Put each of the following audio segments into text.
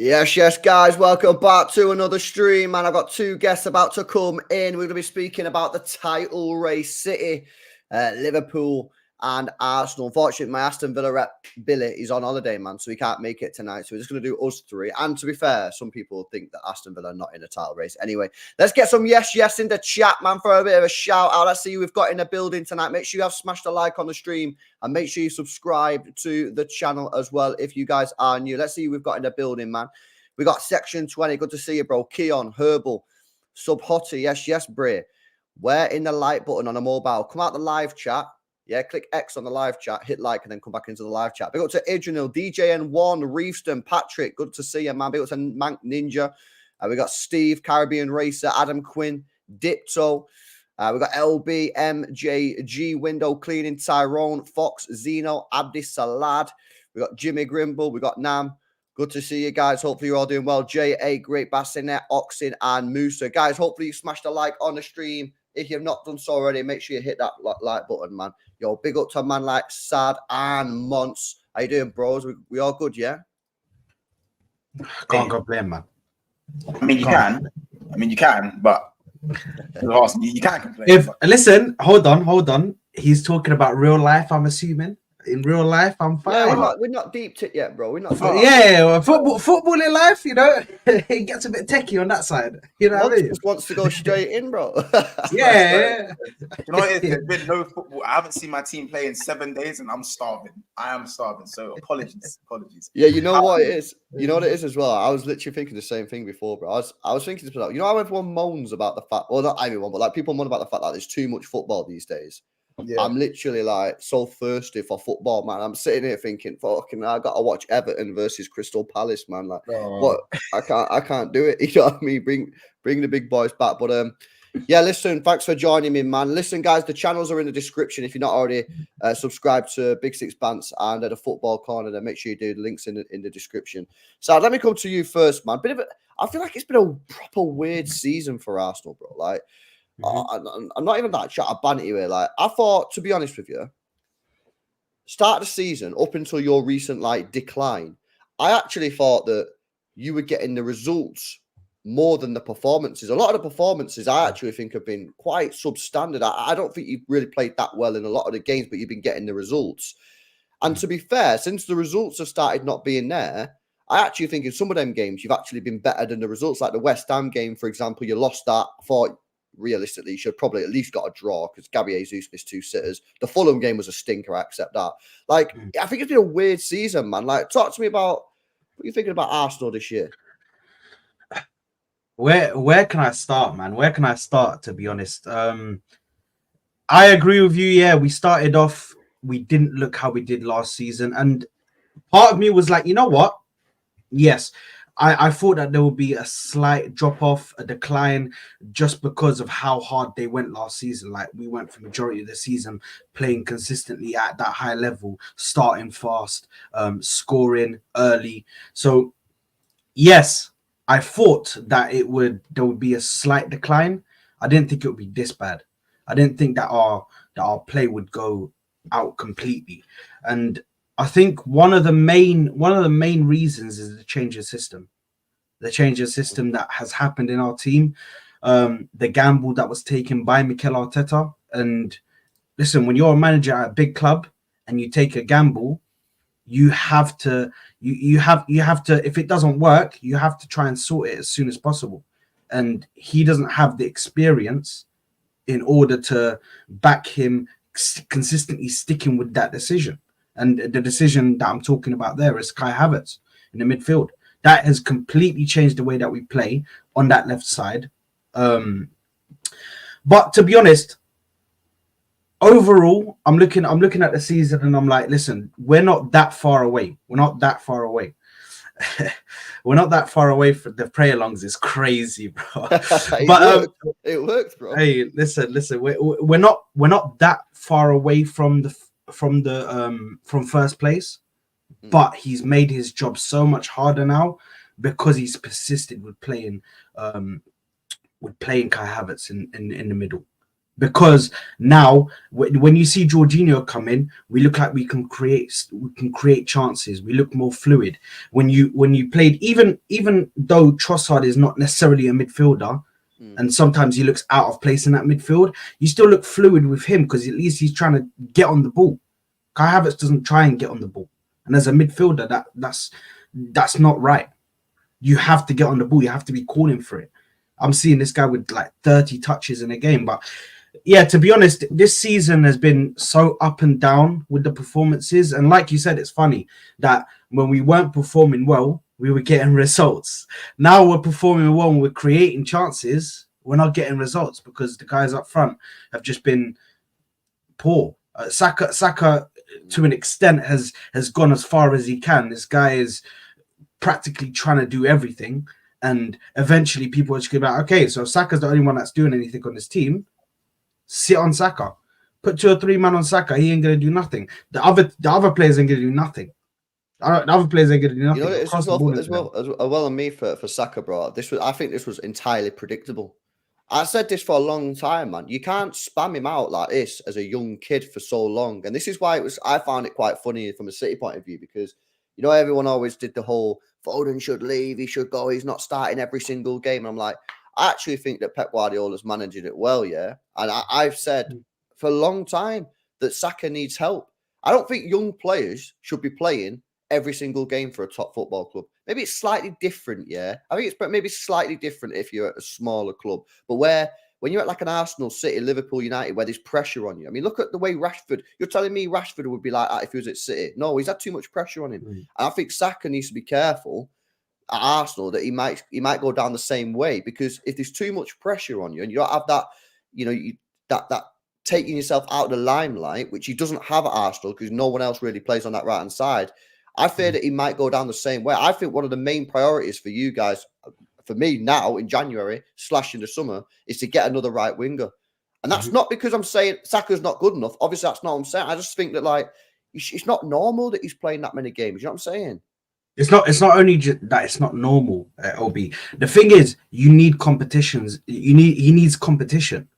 Yes, guys. Welcome back to another stream, man. I've got two guests about to come in. We're going to be speaking about the title race, City, Liverpool, and Arsenal. Unfortunately, my Aston Villa rep, Billy, is on holiday, man, so he can't make it tonight. So we're just going to do us three. And to be fair, some people think that Aston Villa are not in a title race. Anyway, let's get some yes in the chat, man, for a bit of a shout out. Let's see who we've got in the building tonight. Make sure you have smashed a like on the stream and make sure you subscribe to the channel as well if you guys are new. Let's see who we've got in the building, man. We got Section 20. Good to see you, bro. Keon, Herbal, Sub Hottie. Yes, Bray. Where in the like button on a mobile? Come out the live chat. Yeah, click X on the live chat, hit like, and then come back into the live chat. Big up to Adrianil, DJN1, Reefston, Patrick. Good to see you, man. Big up to Mank Ninja. We got Steve, Caribbean Racer, Adam Quinn, Dipto. We got LB, MJG, Window Cleaning, Tyrone, Fox, Zeno, Abdi Salad. We got Jimmy Grimble. We got Nam. Good to see you guys. Hopefully you're all doing well. J.A. Great Bass in there, Oxen, and Musa. Guys, hopefully you smashed a like on the stream. If you've not done so already, make sure you hit that like button, man. Yo, big up to a man like SAAD and MONTS. How you doing, bros? We all good, yeah? Can't complain, man. I mean, you can, but you can't complain. Listen, hold on. He's talking about real life, I'm assuming. In real life, I'm fine. Yeah, we're not deep to it yet, bro. We're not. Football in life, you know, it gets a bit techie on that side. You know what I mean? Just wants to go straight in, bro. Yeah. You know what? There's been no football. I haven't seen my team play in 7 days, and I'm starving. I am starving. So apologies. Yeah, you know what it is. You know what it is as well. I was literally thinking the same thing before, bro. I was thinking, you know how everyone moans about the fact, well, not everyone, but like people moan about the fact that there's too much football these days. Yeah. I'm literally like so thirsty for football, man. I'm sitting here thinking, fucking, I gotta watch Everton versus Crystal Palace, man. Like, what? I can't do it. You know what I mean? Bring the big boys back. But yeah, listen, thanks for joining me, man. Listen, guys, the channels are in the description. If you're not already subscribed to Big Six Bants and at the Football Corner, then make sure you do. The links in the description. So let me come to you first, man. I feel like it's been a proper weird season for Arsenal, bro. Like. I'm not even that shot. I ban it here. Like, I thought, to be honest with you, start of the season up until your recent decline, I actually thought that you were getting the results more than the performances. A lot of the performances I actually think have been quite substandard. I don't think you've really played that well in a lot of the games, but you've been getting the results. And to be fair, since the results have started not being there, I actually think in some of them games you've actually been better than the results. Like the West Ham game, for example, you lost that. I thought realistically, you should probably at least got a draw because Gabby Jesus missed 2 sitters. The Fulham game was a stinker. I accept that. Like, I think it's been a weird season, man. Like, talk to me about what you're thinking about Arsenal this year. Where can I start, man? Where can I start? To be honest, I agree with you. Yeah, we started off. We didn't look how we did last season, and part of me was like, you know what? Yes. I thought that there would be a slight drop-off, a decline, just because of how hard they went last season. Like, we went for majority of the season playing consistently at that high level, starting fast, scoring early. So, yes, I thought that there would be a slight decline. I didn't think it would be this bad. I didn't think that our play would go out completely. And I think one of the main reasons is the change of system. The change of system that has happened in our team, the gamble that was taken by Mikel Arteta. And listen, when you're a manager at a big club and you take a gamble, you have to, if it doesn't work, you have to try and sort it as soon as possible. And he doesn't have the experience in order to back him consistently sticking with that decision. And the decision that I'm talking about there is Kai Havertz in the midfield. That has completely changed the way that we play on that left side. But to be honest, overall, I'm looking at the season and I'm like, listen, we're not that far away. We're not that far away from the play-alongs. Is crazy, bro. But it works, bro. Hey, listen. We're not that far away from first place, but he's made his job so much harder now because he's persisted with playing Kai Havertz in the middle. because now when you see Jorginho come in, we look like we can create chances. We look more fluid. When you played, even though Trossard is not necessarily a midfielder, and sometimes he looks out of place in that midfield, you still look fluid with him because at least he's trying to get on the ball. Kai Havertz doesn't try and get on the ball, and as a midfielder, that's not right. You have to get on the ball. You have to be calling for it. I'm seeing this guy with like 30 touches in a game, but yeah, to be honest, this season has been so up and down with the performances. And like you said, it's funny that when we weren't performing well, we were getting results. Now we're performing well and we're creating chances. We're not getting results because the guys up front have just been poor. Saka, to an extent, has gone as far as he can. This guy is practically trying to do everything. And eventually people are just going to be like, okay, so Saka's the only one that's doing anything on this team. Sit on Saka. Put 2 or 3 men on Saka. He ain't going to do nothing. The other players ain't going to do nothing. The other players ain't going to do nothing. You know, it's as well on me for Saka, bro. I think this was entirely predictable. I said this for a long time, man. You can't spam him out like this as a young kid for so long. And this is why I found it quite funny from a City point of view, because, you know, everyone always did the whole Foden should leave, he should go, he's not starting every single game. And I'm like, I actually think that Pep Guardiola's managing it well, yeah. And I've said for a long time that Saka needs help. I don't think young players should be playing every single game for a top football club. Maybe it's slightly different, yeah. I think it's maybe slightly different if you're at a smaller club. But when you're at like an Arsenal, City, Liverpool, United, where there's pressure on you. I mean, look at the way Rashford, you're telling me Rashford would be like that if he was at City. No, he's had too much pressure on him. And I think Saka needs to be careful at Arsenal that he might go down the same way, because if there's too much pressure on you and you don't have that, you know, that taking yourself out of the limelight, which he doesn't have at Arsenal because no one else really plays on that right hand side. I fear that he might go down the same way. I think one of the main priorities for you guys, for me now in January / in the summer, is to get another right winger. And that's not because I'm saying Saka's not good enough. Obviously, that's not what I'm saying. I just think that, like, it's not normal that he's playing that many games. You know what I'm saying? It's not only that it's not normal, OB. The thing is, you need competitions. He needs competition,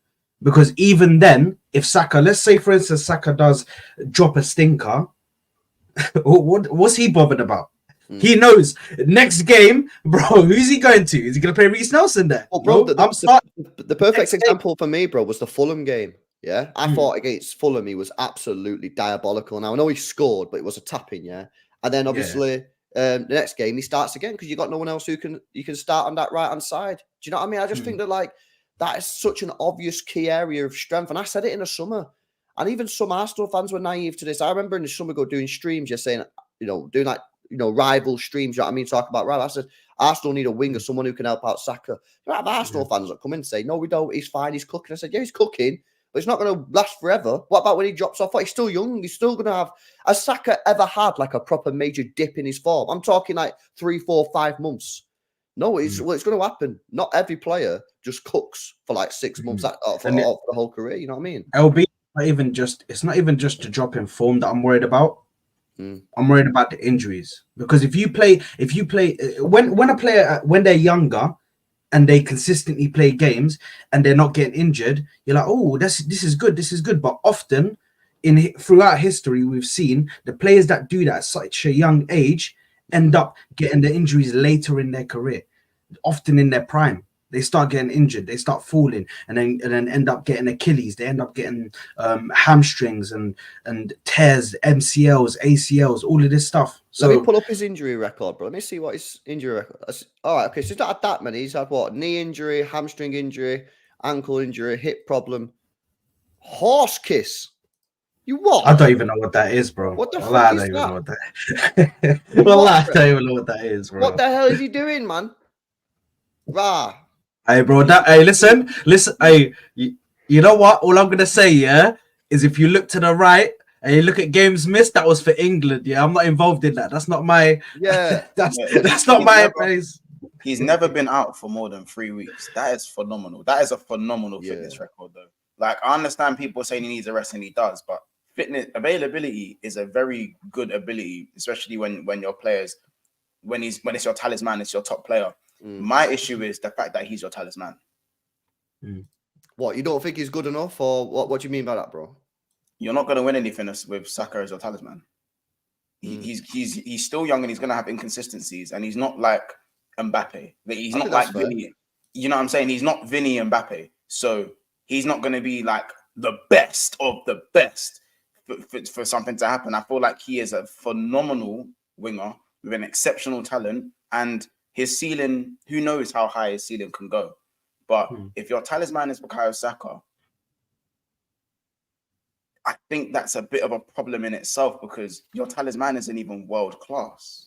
because even then, if Saka, let's say for instance, Saka does drop a stinker, what's he bothered about? He knows next game, bro. Who's he going to? Is he going to play Reece Nelson there? Oh, bro, the perfect example for me, bro, was the Fulham game. Yeah, I thought against Fulham he was absolutely diabolical. Now I know he scored, but it was a tap-in, yeah. And then obviously the next game he starts again because you got no one else you can start on that right hand side. Do you know what I mean? I just think that, like, that is such an obvious key area of strength. And I said it in the summer. And even some Arsenal fans were naive to this. I remember in the summer doing streams, just saying, you know, doing like, you know, rival streams, you know what I mean? Talk about rival. I said, Arsenal need a winger, someone who can help out Saka. You have Arsenal fans that come in and say, no, we don't. He's fine. He's cooking. I said, yeah, he's cooking, but it's not going to last forever. What about when he drops off? He's still young. He's still going to have. Has Saka ever had like a proper major dip in his form? I'm talking like 3, 4, 5 months. No, it's going to happen. Not every player just cooks for like 6 months for the whole career. You know what I mean? LB, it's not even just the drop in form that I'm worried about. I'm worried about the injuries, because if you play when a player, when they're younger and they consistently play games and they're not getting injured, you're like, oh, this is good. But often throughout history, we've seen the players that do that at such a young age end up getting the injuries later in their career, often in their prime. They start getting injured, they start falling, and then end up getting Achilles. They end up getting hamstrings and tears, MCLs, ACLs, all of this stuff. So let me pull up his injury record, bro. Let me see what his injury record is. All right, okay. So he's not had that many. He's had what? Knee injury, hamstring injury, ankle injury, hip problem, horse kiss. You what? I don't even know what that is, bro. What the fuck is that? I don't even know what that is. Well, I don't even know what that is, bro. What the hell is he doing, man? Rah. Hey, bro, listen. Hey, you know what? All I'm going to say, yeah, is if you look to the right and you look at games missed, that was for England, yeah? I'm not involved in that. That's not my... Yeah. that's not my place. He's never been out for more than 3 weeks. That is phenomenal. That is a phenomenal fitness record, though. Like, I understand people saying he needs a rest, and he does, but fitness availability is a very good ability, especially when your players, when it's your talisman, it's your top player. My issue is the fact that he's your talisman. What, you don't think he's good enough, or what do you mean by that, bro? You're not going to win anything with Saka as your talisman. He's still young and he's going to have inconsistencies, and he's not like Mbappe. He's not like Vinny. You know what I'm saying? He's not Vinny Mbappe, so he's not going to be like the best of the best for something to happen. I feel like he is a phenomenal winger with an exceptional talent, and his ceiling, who knows how high his ceiling can go. But if your talisman is Bukayo Saka, I think that's a bit of a problem in itself, because your talisman isn't even world class.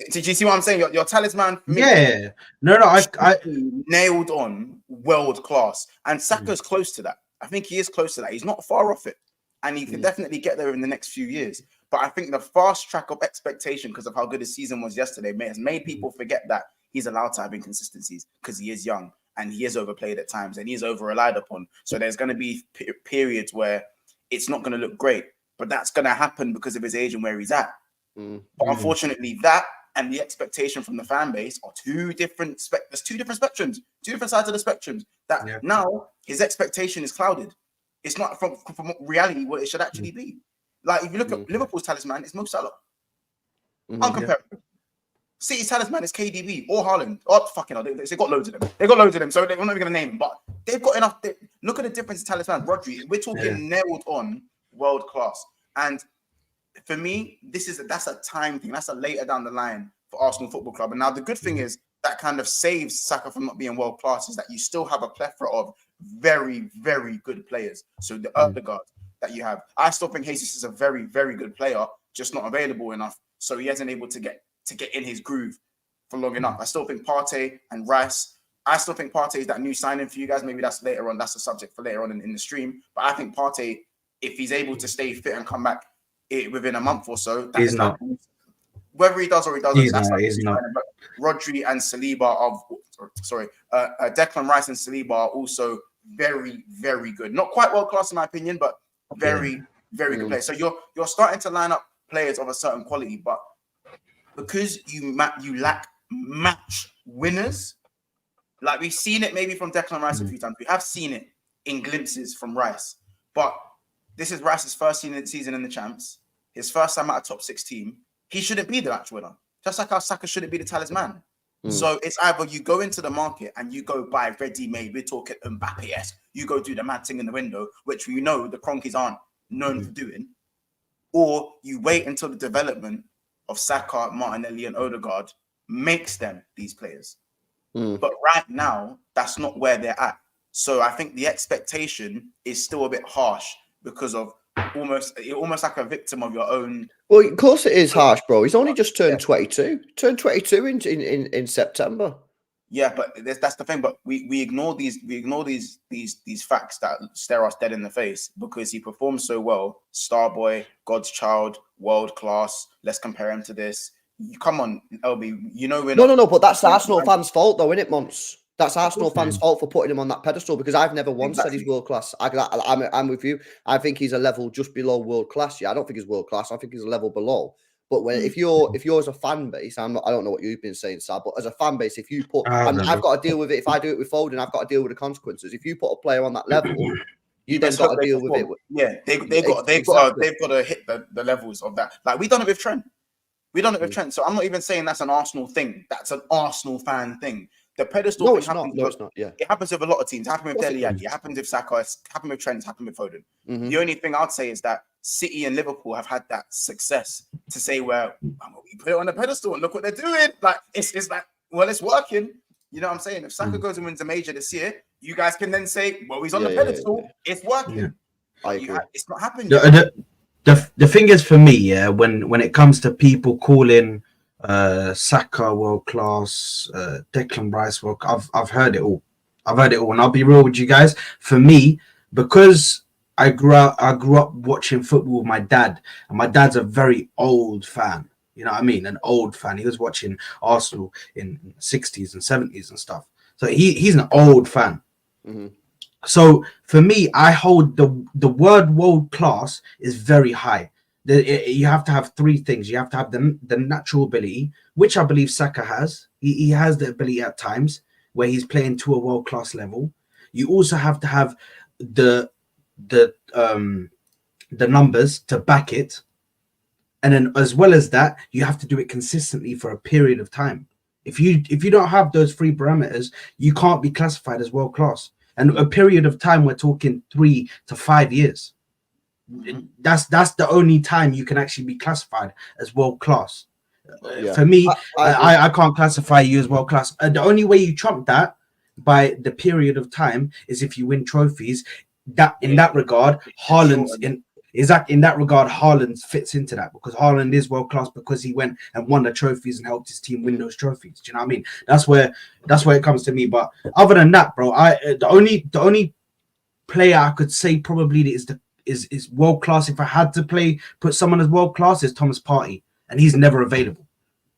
Did you see what I'm saying? Your talisman, for me, I nailed on world class, and Saka's close to that. I think he is close to that. He's not far off it, and he can definitely get there in the next few years. But I think the fast track of expectation, because of how good his season was yesterday, has made people forget that he's allowed to have inconsistencies, because he is young and he is overplayed at times and he is over relied upon. So there's going to be periods where it's not going to look great, but that's going to happen because of his age and where he's at. But unfortunately, that and the expectation from the fan base are two different there's two different spectrums, two different sides of the spectrums. That now his expectation is clouded. It's not from reality what it should actually be. Like if you look at Liverpool's talisman, it's Mo Salah. Uncomparable. City's talisman is KDB or Haaland. Oh, fucking hell. They got loads of them. They got loads of them, so we're not even going to name them. But they've got enough. Look at the difference in talisman. Rodri, we're talking nailed on world class. And for me, that's a time thing. That's a later down the line for Arsenal Football Club. And now the good thing is that kind of saves Saka from not being world class, is that you still have a plethora of very, very good players. So the Odegaard that you have, I still think Jesus is a very, very good player, just not available enough. So he hasn't able to get in his groove for long enough. I still think Partey and Rice. I still think Partey is that new signing for you guys. Maybe that's later on. That's a subject for later on in the stream. But I think Partey, if he's able to stay fit and come back within a month or so, he's not. Whether he does or he doesn't, he's not. Rodri and Saliba Declan Rice and Saliba are also very, very good. Not quite world class in my opinion, but very, very good players. So you're starting to line up players of a certain quality, but because you lack match winners, like we've seen it maybe from Declan Rice a few times. We have seen it in glimpses from Rice, but this is Rice's first season in the champs. His first time at a top 6 team. He shouldn't be the match winner. Just like how Saka shouldn't be the talisman. So it's either you go into the market and you go buy ready-made. We're talking Mbappe-esque. You go do the mad thing in the window, which we know the Cronkies aren't known for doing. Or you wait until the development of Saka, Martinelli, and Odegaard makes them these players. But right now, that's not where they're at. So I think the expectation is still a bit harsh because of almost like a victim of your own. Well, of course it is harsh, bro. He's only just turned 22. Turned 22 in September. Yeah, but that's the thing. But we ignore these facts that stare us dead in the face because he performs so well. Star boy, God's child, world class. Let's compare him to this. Come on, LB. You know we're no. But that's the Arsenal fans' fault, though, isn't it, Monts? That's Arsenal fans' fault for putting him on that pedestal, because I've never once said he's world class. I'm with you. I think he's a level just below world class. Yeah, I don't think he's world class. I think he's a level below. But if you're as a fan base, I don't know what you've been saying, Sad, but as a fan base, if you put, I've got to deal with it. If I do it with Foden, I've got to deal with the consequences. If you put a player on that level, you then got to deal with it. Yeah, they've got to hit the levels of that. Like we done it with Trent. So I'm not even saying that's an Arsenal thing. That's an Arsenal fan thing. The pedestal thing happens. No, it's not. Yeah, it happens with a lot of teams. It happened with Dele Alli. It happened with Saka. It happened with Trent. It happened with Foden. The only thing I'd say is that City and Liverpool have had that success to say, well, we put it on the pedestal and look what they're doing. Like it's like, well, it's working. You know what I'm saying? If Saka goes and wins a major this year, you guys can then say, well, he's on the pedestal. Yeah. It's working. Yeah. I agree. It's not happening. The thing is, for me, when it comes to people calling Saka world class, Declan Rice world, I've heard it all. And I'll be real with you guys. For me, because I grew up watching football with my dad, and my dad's a very old fan. You know what I mean? An old fan. He was watching Arsenal in the 60s and 70s and stuff. So he's an old fan. So for me, I hold the word world class is very high. You have to have 3 things. You have to have the natural ability, which I believe Saka has. He has the ability at times where he's playing to a world class level. you also have to have the numbers to back it, and then as well as that, you have to do it consistently for a period of time. If you don't have those three parameters, you can't be classified as world class. And a period of time, we're talking 3 to 5 years. That's the only time you can actually be classified as world class. For me, I can't classify you as world class. The only way you trump that by the period of time is if you win trophies. That in that regard, Haaland fits into that, because Haaland is world class because he went and won the trophies and helped his team win those trophies. Do you know what I mean? That's where it comes to me. But other than that, bro, the only player I could say probably is world class, if I had to put someone as world class, is Thomas Partey, and he's never available.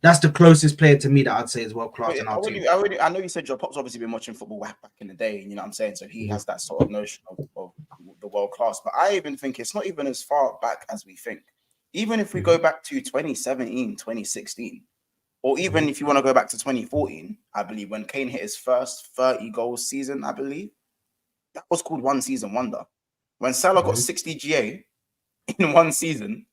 That's the closest player to me that I'd say is world class. I know you said your pop's obviously been watching football back in the day, you know what I'm saying? So he has that sort of notion of the world class. But I even think it's not even as far back as we think. Even if we go back to 2017, 2016, or even if you want to go back to 2014, I believe, when Kane hit his first 30 goals season, I believe, that was called one season wonder. When Salah got 60 GA in one season,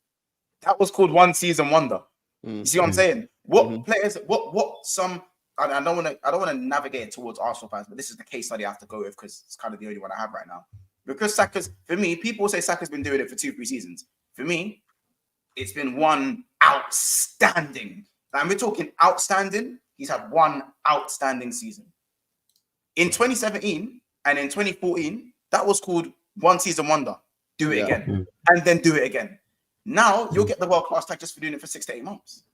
that was called one season wonder. You see what I'm saying? What players? What some? I don't want to navigate it towards Arsenal fans, but this is the case study I have to go with because it's kind of the only one I have right now. Because for me, people say Saka's been doing it for 2-3 seasons. For me, it's been one outstanding. And we're talking outstanding. He's had one outstanding season. In 2017 and in 2014, that was called one season wonder. Do it again, and then do it again. Now you'll get the world class tag just for doing it for 6 to 8 months.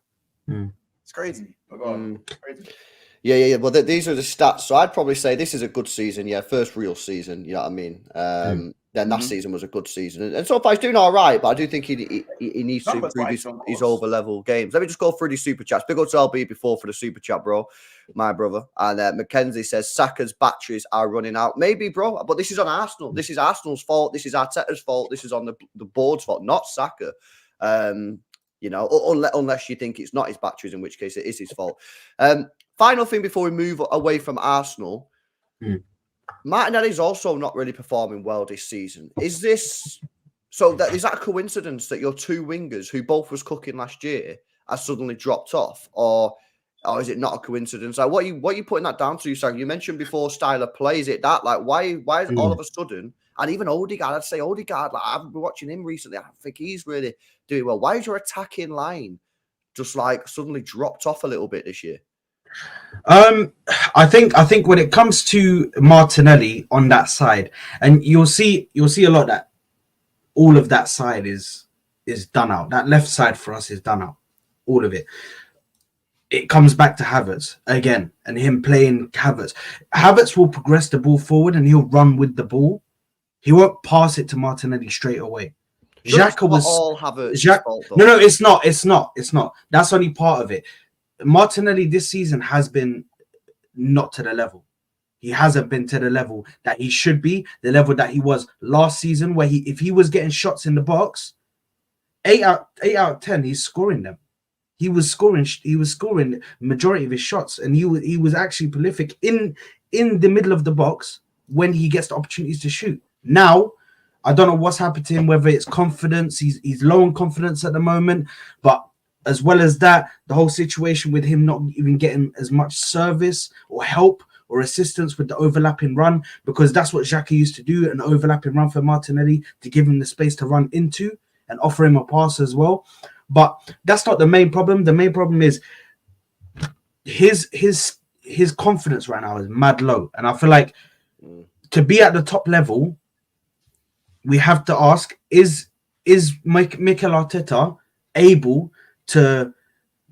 It's crazy. Oh God, crazy. Yeah. Well, these are the stats. So I'd probably say this is a good season. Yeah, first real season. You know what I mean? Then that season was a good season, and so far he's doing all right. But I do think he needs to improve his over level games. Let me just go through these super chats. Big up to LB before for the super chat, bro, my brother. And Mackenzie says Saka's batteries are running out. Maybe, bro, but this is on Arsenal. This is Arsenal's fault. This is Arteta's fault. This is on the board's fault, not Saka. You know, unless you think it's not his batteries, in which case it is his fault. Final thing before we move away from Arsenal. Martinelli's also not really performing well this season. Is that a coincidence that your two wingers, who both was cooking last year, are suddenly dropped off, or is it not a coincidence? Like, what are you putting that down to? You mentioned before style of play. Is it that? Like, why is all of a sudden? And even Odegaard, I'd say Odegaard. Like, I've been watching him recently. I think he's really doing well. Why is your attacking line just like suddenly dropped off a little bit this year? I think when it comes to Martinelli on that side, and you'll see a lot that all of that side is done out. That left side for us is done out. All of it. It comes back to Havertz again, and him playing Havertz. Havertz will progress the ball forward and he'll run with the ball. He won't pass it to Martinelli straight away. Xhaka was all Havertz's fault, though. No, it's not. It's not. That's only part of it. Martinelli this season has been not to the level. He hasn't been to the level that he should be, the level that he was last season, where if he was getting shots in the box, 8 out of 10, he's scoring them. He was scoring the majority of his shots, and he was actually prolific in the middle of the box when he gets the opportunities to shoot. Now, I don't know what's happened to him, whether it's confidence, he's low on confidence at the moment, but as well as that, the whole situation with him not even getting as much service or help or assistance with the overlapping run, because that's what Xhaka used to do, an overlapping run for Martinelli to give him the space to run into and offer him a pass as well. But that's not the main problem. The main problem is his confidence right now is mad low. And I feel like to be at the top level, we have to ask, is Mikel Arteta able to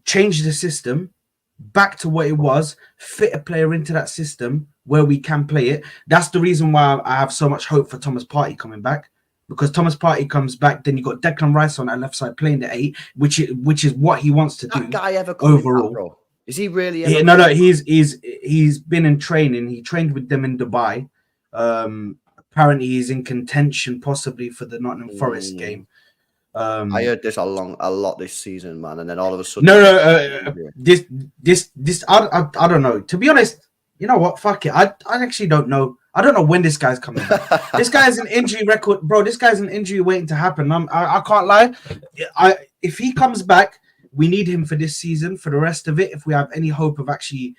change the system back to what it was, fit a player into that system where we can play it? That's the reason why I have so much hope for Thomas Partey coming back, because Thomas Partey comes back, then you got Declan Rice on that left side playing the 8, which is what he wants to do. That guy ever overall? Back, is he really? He's been in training. He trained with them in Dubai. Apparently, he's in contention possibly for the Nottingham Forest game. I heard this a lot this season, man, and then all of a sudden, this I don't know. To be honest, you know what? Fuck it. I actually don't know. I don't know when this guy's coming back. This guy's an injury record, bro. This guy's an injury waiting to happen. I can't lie. If he comes back, we need him for this season. For the rest of it, if we have any hope of actually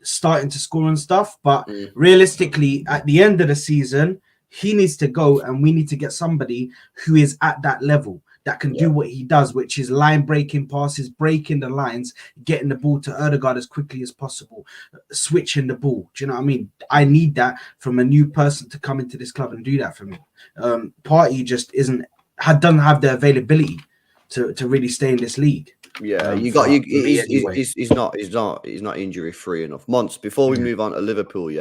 starting to score and stuff, but realistically, at the end of the season, he needs to go, and we need to get somebody who is at that level that can do what he does, which is line breaking passes, breaking the lines, getting the ball to Ødegaard as quickly as possible, switching the ball. Do you know what I mean? I need that from a new person to come into this club and do that for me. Partey just doesn't have the availability to really stay in this league. Yeah, he's not injury free enough. Months before we move on to Liverpool,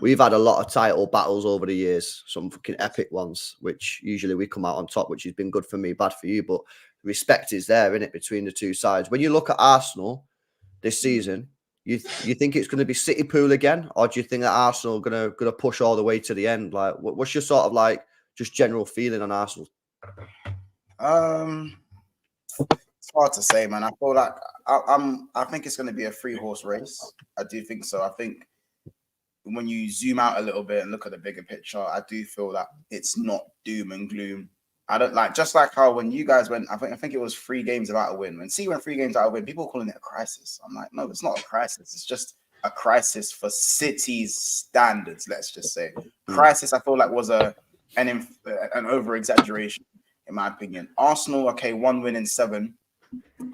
we've had a lot of title battles over the years, some fucking epic ones, which usually we come out on top, which has been good for me, bad for you. But respect is there, isn't it, between the two sides? When you look at Arsenal this season, you think it's going to be City pool again, or do you think that Arsenal are going to push all the way to the end? Like, what's your sort of like just general feeling on Arsenal? It's hard to say, man. I feel like I think it's going to be a 3-horse race. I do think so. I think when you zoom out a little bit and look at the bigger picture, I do feel that it's not doom and gloom. I don't like, just like how when you guys went, I think it was 3 games without a win. When City went 3 games without a win, people were calling it a crisis. I'm like, no, it's not a crisis. It's just a crisis for City's standards. Let's just say crisis. I feel like was an over exaggeration in my opinion. Arsenal, okay, 1 win in 7.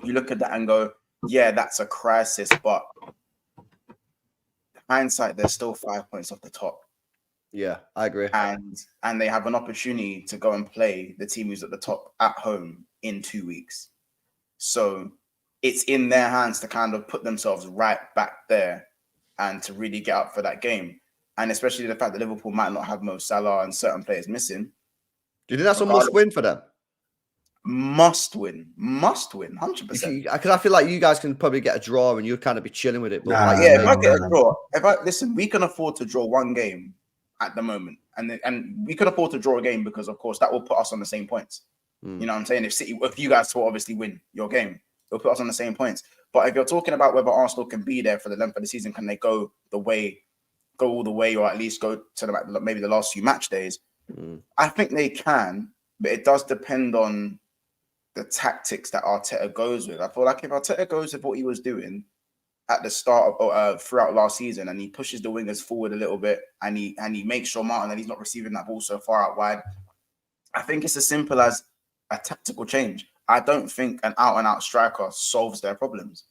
You look at that and go, yeah, that's a crisis, but hindsight, they're still 5 points off the top. Yeah, I agree. And they have an opportunity to go and play the team who's at the top at home in 2 weeks. So it's in their hands to kind of put themselves right back there and to really get up for that game. And especially the fact that Liverpool might not have Mo Salah and certain players missing. Do you think that's a must win for them? Must win, 100%. Because I feel like you guys can probably get a draw and you'd kind of be chilling with it. But if I get a draw, listen, we can afford to draw 1 game at the moment, and we can afford to draw a game because, of course, that will put us on the same points. You know what I'm saying? If you guys will obviously win your game, it'll put us on the same points. But if you're talking about whether Arsenal can be there for the length of the season, can they go all the way, or at least go to maybe the last few match days? I think they can, but it does depend on the tactics that Arteta goes with. I feel like if Arteta goes with what he was doing at the start of throughout last season, and he pushes the wingers forward a little bit, and he makes sure Martinelli's not receiving that ball so far out wide, I think it's as simple as a tactical change. I don't think an out-and-out striker solves their problems.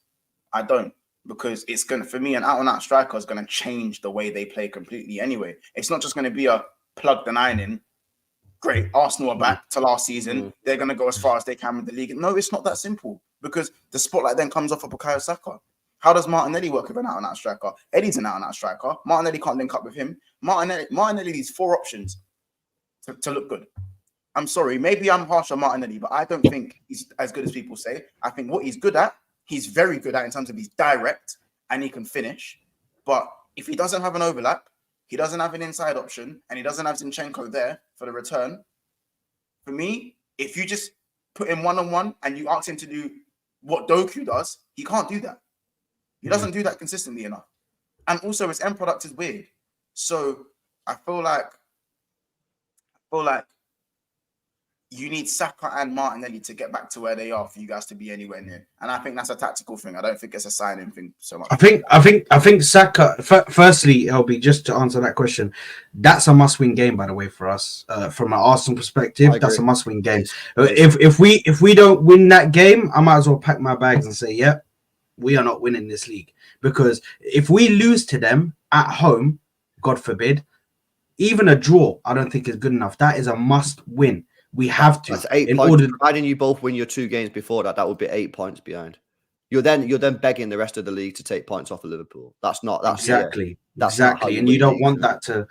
I don't, because it's going to, for me, an out-and-out striker is going to change the way they play completely anyway. It's not just going to be a plug the 9 in. Great, Arsenal are back to last season. They're going to go as far as they can with the league. No, it's not that simple, because the spotlight then comes off of Bukayo Saka. How does Martinelli work with an out-and-out striker? Eddie's an out-and-out striker. Martinelli can't link up with him. Martinelli needs 4 options to look good. I'm sorry, maybe I'm harsh on Martinelli, but I don't think he's as good as people say. I think what he's good at, he's very good at in terms of he's direct and he can finish. But if he doesn't have an overlap, he doesn't have an inside option, and he doesn't have Zinchenko there for the return. For me, if you just put him one-on-one and you ask him to do what Doku does, he can't do that. He doesn't do that consistently enough. And also his end product is weird. So I feel like you need Saka and Martinelli to get back to where they are for you guys to be anywhere near. And I think that's a tactical thing. I don't think it's a signing thing so much. I think Saka, firstly, LB, just to answer that question, that's a must-win game, by the way, for us. From an Arsenal perspective, that's a must-win game. If we don't win that game, I might as well pack my bags and say, yeah, we are not winning this league. Because if we lose to them at home, God forbid, even a draw, I don't think is good enough. That is a must-win. We have to. That's 8 points. Providing you both win your 2 games before that, that would be 8 points behind. You're then begging the rest of the league to take points off of Liverpool. That's exactly. And you don't want that to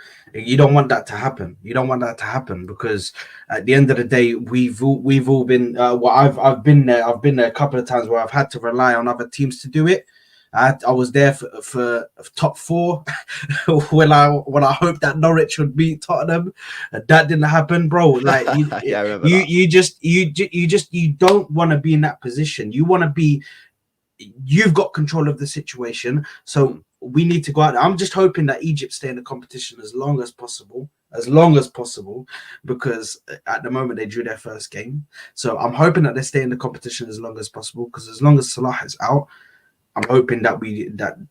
happen. You don't want that to happen, because at the end of the day, we've all been. I've been there. I've been there a couple of times where I've had to rely on other teams to do it. I was there for top 4 when I hoped that Norwich would beat Tottenham. That didn't happen, bro. Like you don't want to be in that position. You want to be. You've got control of the situation. So we need to go out there. I'm just hoping that Egypt stay in the competition as long as possible, because at the moment they drew their first game. So I'm hoping that they stay in the competition as long as possible, because as long as Salah is out, I'm hoping that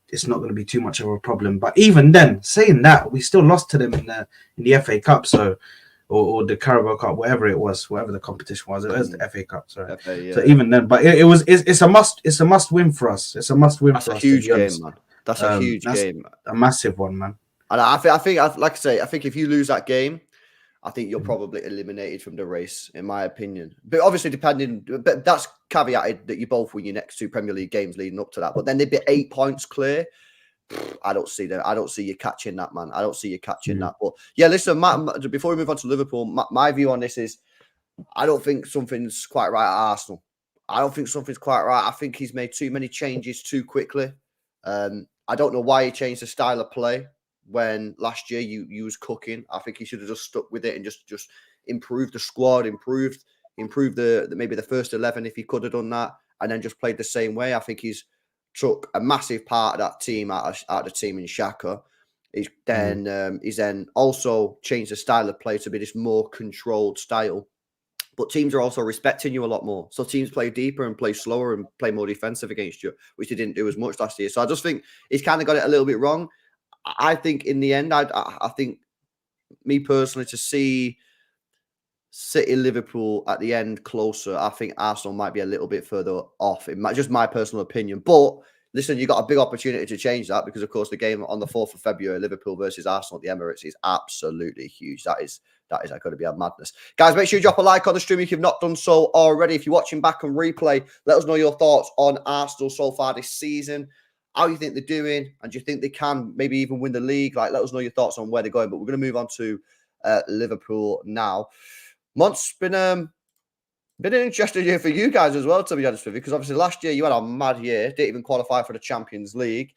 it's not going to be too much of a problem. But even then, saying that, we still lost to them in the FA Cup, so or the Carabao Cup, whatever the competition was. It was the FA Cup, sorry. FA, yeah. So even then, but it's a must win for us. It's a must win for us. That's a huge game, man. That's a huge game. A massive one, man. And I think, like I say, I think if you lose that game, I think you're probably eliminated from the race, in my opinion. But obviously, but that's caveated that you both win your next 2 Premier League games leading up to that. But then they'd be 8 points clear. I don't see that. I don't see you catching that, man. I don't see you catching that. But yeah, listen, Matt, before we move on to Liverpool, my view on this is I don't think something's quite right at Arsenal. I don't think something's quite right. I think he's made too many changes too quickly. I don't know why he changed the style of play when last year you was cooking. I think he should have just stuck with it and just improved the squad, improved the maybe the first 11 if he could have done that, and then just played the same way. I think he's took a massive part of that team out of the team in Xhaka. He's then also changed the style of play to be this more controlled style. But teams are also respecting you a lot more. So teams play deeper and play slower and play more defensive against you, which they didn't do as much last year. So I just think he's kind of got it a little bit wrong. I think in the end, I think me personally, to see City Liverpool at the end closer, I think Arsenal might be a little bit further off. Just my personal opinion. But listen, you got a big opportunity to change that because, of course, the game on the 4th of February, Liverpool versus Arsenal at the Emirates, is absolutely huge. That is going to be a madness. Guys, make sure you drop a like on the stream if you've not done so already. If you're watching back on replay, let us know your thoughts on Arsenal so far this season. How you think they're doing, and do you think they can maybe even win the league? Let us know your thoughts on where they're going. But we're going to move on to Liverpool now. Month's been an interesting year for you guys as well, to be honest with you, because obviously last year you had a mad year, didn't even qualify for the Champions League.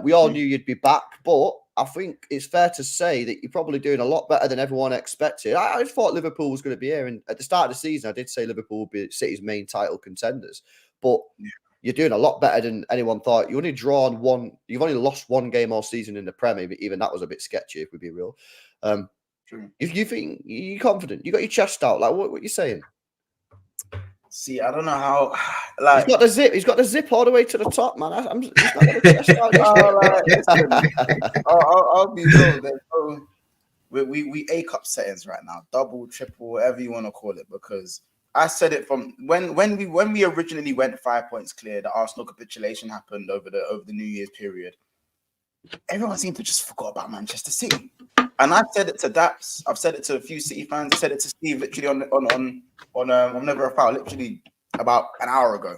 We all knew you'd be back, but I think it's fair to say that you're probably doing a lot better than everyone expected. I just thought Liverpool was going to be here, and at the start of the season, I did say Liverpool would be City's main title contenders, but you're doing a lot better than anyone thought. You've only lost 1 game all season in the Premier, but even that was a bit sketchy, if we be real. If you think you're confident, you got your chest out, what are you saying? See, I don't know how. He's got the zip all the way to the top, man. He's not got the chest out. I'll be real. We A cup settings right now, double, triple, whatever you want to call it, because I said it from when we originally went 5 points clear. The Arsenal capitulation happened over the New Year's period. Everyone seemed to just forgot about Manchester City. And I've said it to Daps. I've said it to a few City fans. I said it to Steve literally on Never a Foul, literally about an hour ago.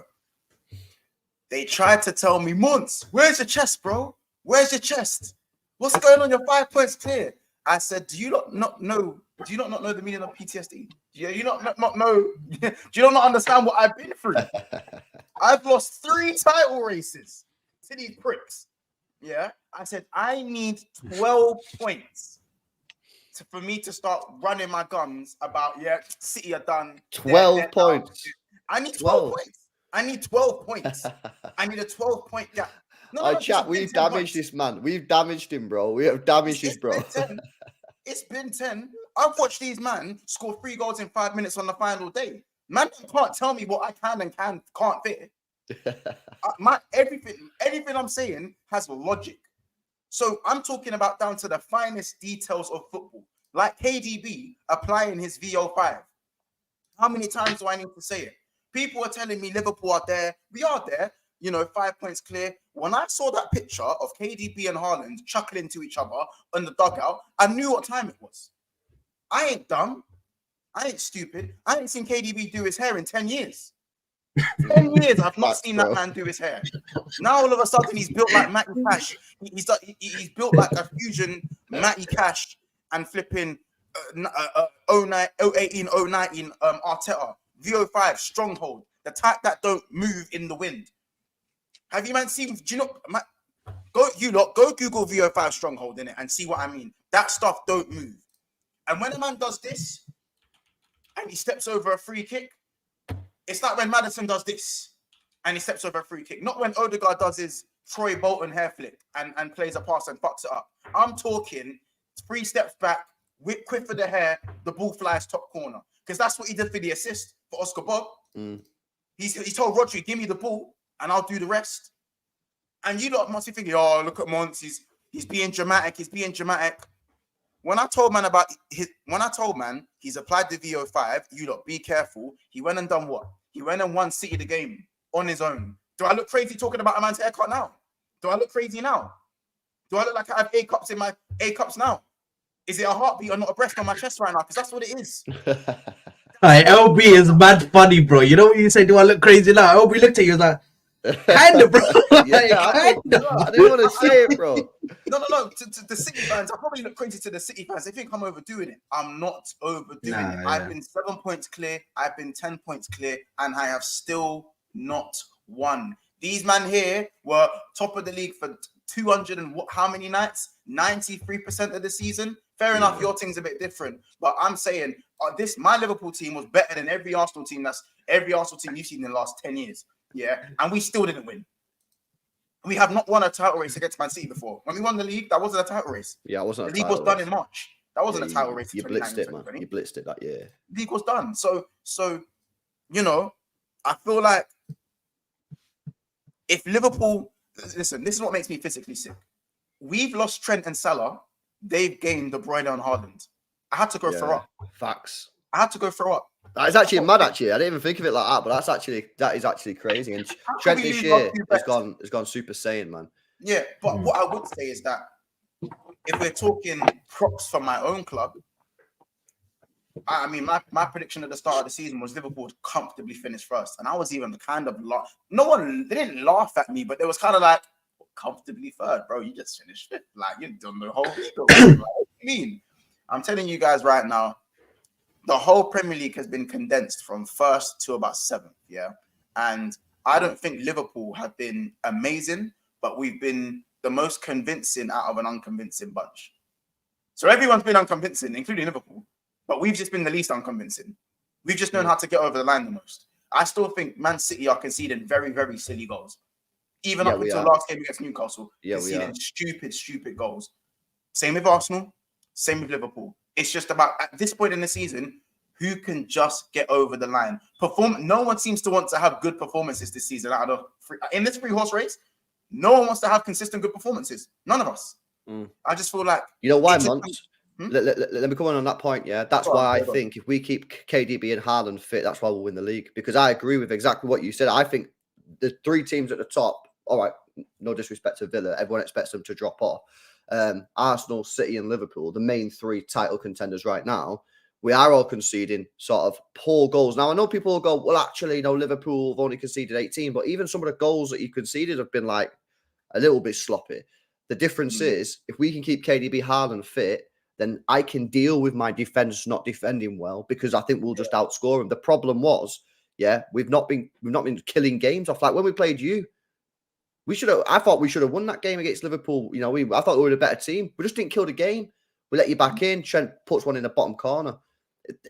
They tried to tell me, Monts, where's your chest, bro? Where's your chest? What's going on? Your 5 points clear. I said, do you not know the meaning of PTSD? Do you not know? Do you not understand what I've been through? I've lost 3 title races to these pricks. Yeah, I said I need 12 points for me to start running my guns about City are done. 12 points. I need 12 points. I need 12 points. I need a 12-point gap. Chat, we've damaged this man. We've damaged him, bro. We have damaged his bro. It's been 10. I've watched these man score 3 goals in 5 minutes on the final day. Man can't tell me what I can and can't fit. Everything I'm saying has logic. So I'm talking about down to the finest details of football, like KDB applying his VO5. How many times do I need to say it? People are telling me Liverpool are there. We are there. 5 points clear. When I saw that picture of KDB and Haaland chuckling to each other on the dugout, I knew what time it was. I ain't dumb. I ain't stupid. I ain't seen KDB do his hair in 10 years. 10 years I've not seen that man do his hair. Now all of a sudden he's built like Matty Cash. He's built like a fusion Matty Cash and flipping 018, 019 Arteta. VO5 stronghold, the type that don't move in the wind. Have you man seen? Do you know? Go Google VO5 stronghold in it and see what I mean. That stuff don't move. And when a man does this and he steps over a free kick, it's like when Maddison does this and he steps over a free kick. Not when Odegaard does his Troy Bolton hair flick and plays a pass and fucks it up. I'm talking 3 steps back, quick for the hair, the ball flies top corner. Because that's what he did for the assist for Oscar Bob. He told Rodri, give me the ball and I'll do the rest. And you lot must be thinking, oh, look at Monts, he's being dramatic, When I told man he's applied the VO5, you lot be careful. He went and done what? He went and won City the game on his own. Do I look crazy talking about a man's haircut now? Do I look crazy now? Do I look like I have A cups now? Is it a heartbeat or not a breast on my chest right now? Because that's what it is. Right, LB is mad funny, bro. You know when you say, do I look crazy now? LB looked at you, was like, kind of, bro. I didn't want to say it, bro. No. To the City fans, I probably look crazy to the City fans. They think I'm overdoing it. I'm not overdoing it. I've been 7 points clear. I've been 10 points clear. And I have still not won. These men here were top of the league for 200 and how many nights? 93% of the season. Fair enough, your team's a bit different. But I'm saying my Liverpool team was better than every Arsenal team you've seen in the last 10 years. Yeah, and we still didn't win. We have not won a title race against Man City before. When we won the league, that wasn't a title race. Yeah, it wasn't. The league was done in March. That wasn't a title race. You blitzed it, man. You blitzed it that year. The league was done. So you know, I feel like if Liverpool, listen, this is what makes me physically sick. We've lost Trent and Salah. They've gained De Bruyne and Haaland. I had to go throw up. Facts. I had to go throw up. That is actually mad. Actually, I didn't even think of it like that. But that is actually crazy. And Trent this year has gone Super Saiyan, man. Yeah, but what I would say is that if we're talking props for my own club, I mean, my prediction at the start of the season was Liverpool would comfortably finish first, and I was even kind of they didn't laugh at me, but it was kind of like comfortably third, bro. You just finished fifth, like you've done the whole league. Like, what do you mean? I'm telling you guys right now, the whole Premier League has been condensed from first to about 7th, yeah. And I don't think Liverpool have been amazing, but we've been the most convincing out of an unconvincing bunch. So everyone's been unconvincing, including Liverpool, but we've just been the least unconvincing. We've just known how to get over the line the most. I still think Man City are conceding very, very silly goals. Even up until last game against Newcastle, conceding stupid goals. Same with Arsenal, same with Liverpool. It's just about, at this point in the season, who can just get over the line. No one seems to want to have good performances this season in this 3-horse race. No one wants to have consistent good performances. None of us. I just feel like... You know why, Monts? Let me come on that point, yeah? That's why I think if we keep KDB and Haaland fit, that's why we'll win the league. Because I agree with exactly what you said. I think the 3 teams at the top, all right, no disrespect to Villa, everyone expects them to drop off. Arsenal, City and Liverpool, the main 3 title contenders right now, we are all conceding sort of poor goals. Now, I know people will go, well, actually, Liverpool have only conceded 18, but even some of the goals that you conceded have been like a little bit sloppy. The difference is if we can keep KDB, Haaland fit, then I can deal with my defense not defending well because I think we'll just outscore them. The problem was, we've not been killing games off. Like when we played you, I thought we should have won that game against Liverpool. I thought we were a better team. We just didn't kill the game. We let you back in. Trent puts one in the bottom corner.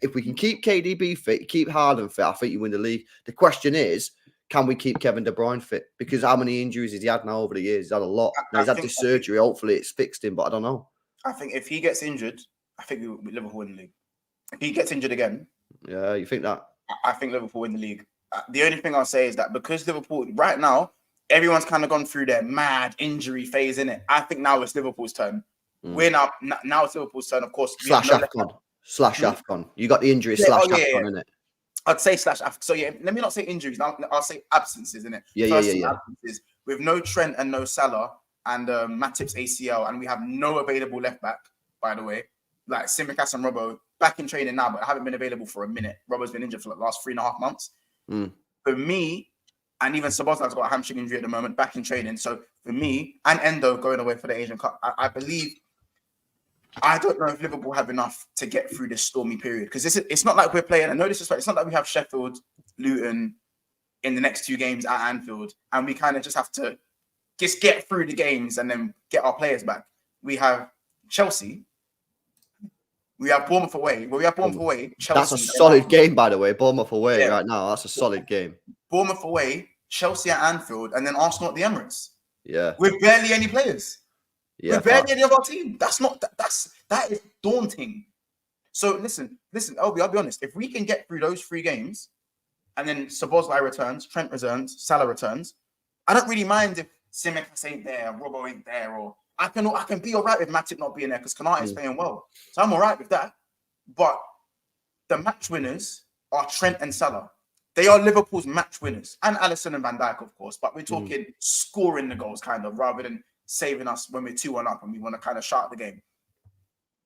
If we can keep KDB fit, keep Haaland fit, I think you win the league. The question is, can we keep Kevin De Bruyne fit? Because how many injuries has he had now over the years? He's had a lot. He's had this surgery. Hopefully it's fixed him, but I don't know. I think if he gets injured, I think Liverpool win the league. If he gets injured again... Yeah, you think that? I think Liverpool win the league. The only thing I'll say is that because Liverpool, right now, everyone's kind of gone through their mad injury phase, innit? I think now it's Liverpool's turn. We're now it's Liverpool's turn, of course. /AFCON. You got the injury /AFCON, innit? I'd say /AFCON. So let me not say injuries. I'll say absences, innit? Yeah. Absences. With no Trent and no Salah and Matip's ACL, and we have no available left back, by the way. Like Tsimikas and Robbo, back in training now, but haven't been available for a minute. Robbo's been injured for the last 3.5 months. For me, and even Sabozlak's got a hamstring injury at the moment, back in training. So for me, and Endo going away for the Asian Cup, I believe, I don't know if Liverpool have enough to get through this stormy period. Because it's not like we're playing, I know this is right, it's not like we have Sheffield, Luton in the next 2 games at Anfield, and we kind of just have to just get through the games and then get our players back. We have Chelsea. We have Bournemouth away. Well, we have Bournemouth away. Chelsea. That's a solid game, by the way. Bournemouth away right now. That's a solid game. Bournemouth away, Chelsea at Anfield, and then Arsenal at the Emirates. Yeah. With barely any players. Yeah. With barely any of our team. That is daunting. So listen, I'll be honest. If we can get through those 3 games, and then Szoboszlai returns, Trent returns, Salah returns, I don't really mind if Tsimikas ain't there, Robbo ain't there, or I can be all right with Matip not being there because Konate is playing well. So I'm all right with that. But the match winners are Trent and Salah. They are Liverpool's match winners. And Alisson and Van Dijk, of course. But we're talking scoring the goals, kind of, rather than saving us when we're 2-1 up and we want to kind of shut the game.